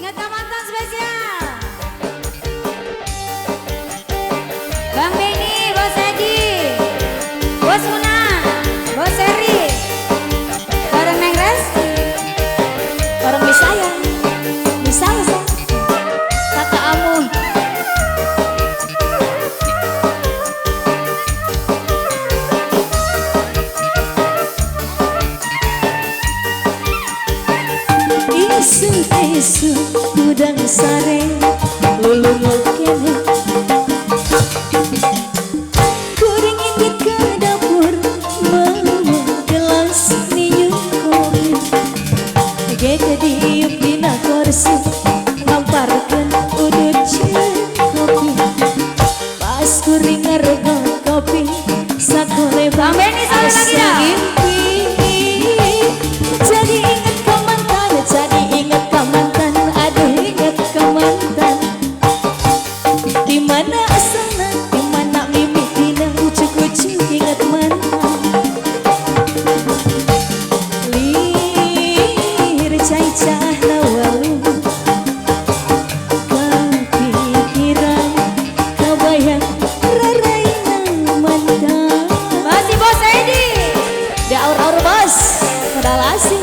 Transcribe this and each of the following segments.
Ingat mantan spesial. Bang Benny, Bos Edi, Bos Una, Bos Eri, bareng Neng Resti, Orang Bisaya, Bisaya, kakak Amun. Isu-isu udang sare lulung kene kuring ingin ke dapur bawa gelas minum kopi gede diuk dina kursi ngamparkeun udut kopi pas kuring ngarego kopi sakole Bang Benny sekali lagi dah. Jadi ingat ke mantan, jadi ingat ke mantan, aduh ingat ke mantan. Di mana asalnya, di mana mimpinya, ucuk-ucuk ingat mantan. Lir cai-cai nawalu, kepikiran, kebayang, raraina mantan. Masih Bos Edi. Di aur-aur bos, modal asing.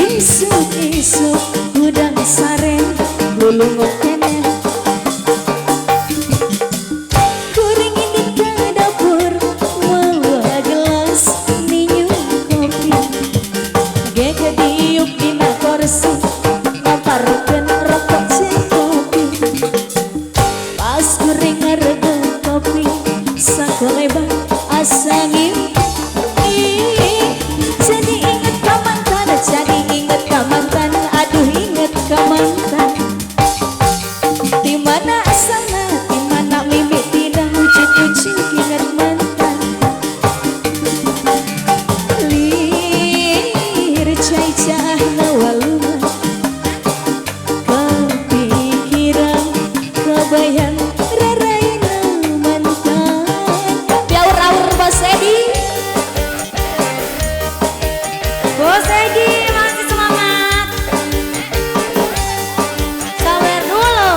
Isu-isu udang sare lulung kene kuring ingin ke dapur bawa gelas minum kopi gege diuk dina kursi ngamparkeun rokok kopi pas kuring ngarego kopi sakoleba asa ngimpi jadi inget ka mantan jadi inget ka mantan aduh inget ka mantan di mana asalna di mana mimpinya ucuk-ucuk inget mantan lir cai-cai nawaluna kepikiran kebayang raraina mantan biaur-aur Bos Edi. Bos Edi masih semangat. Sawer dulu.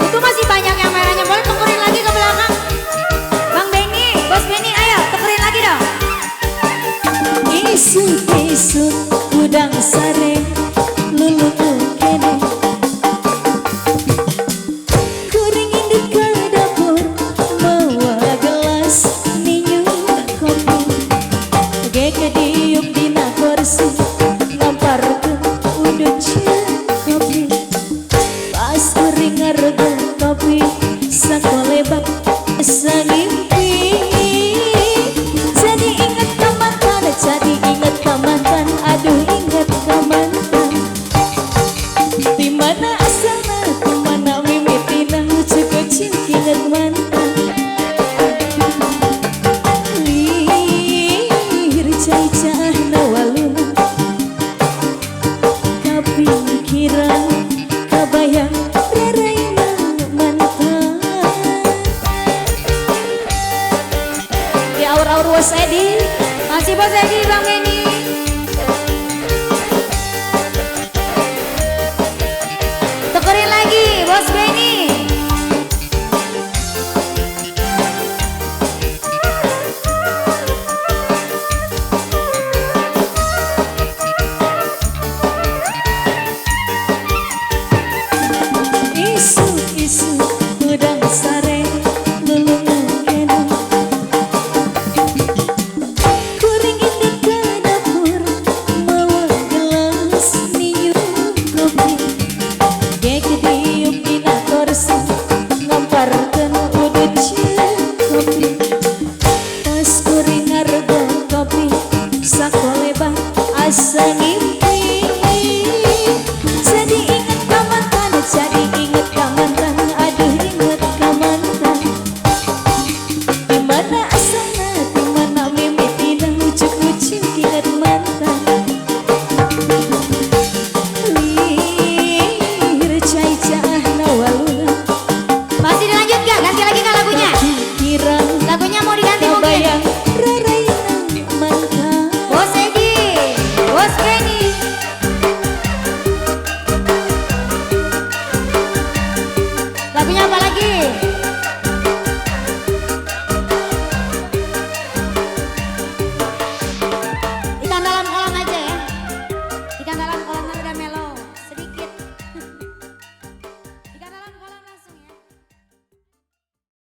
Itu masih banyak yang merahnya. Boleh tukerin lagi ke belakang. Bang Benny, Bos Benny, ayo tukerin lagi dong. Isu-isu udang sare lulung kene kuring indit ke dapur bawa gelas minum kopi gege diuk dina kursi ngamparkeun udut kopi pas kuring ngarego kopi sakolebak sangimpi jadi inget ka mantan jadi inget ka mantan aduh inget ka mantan di mana asalna di mana mimpinya ucuk-ucuk inget mantan lir cai-cai nawaluna kepikiran kebayang raraina mantan Di aur-aur Bos Edi. Masih Bos Edi, Bang Benny.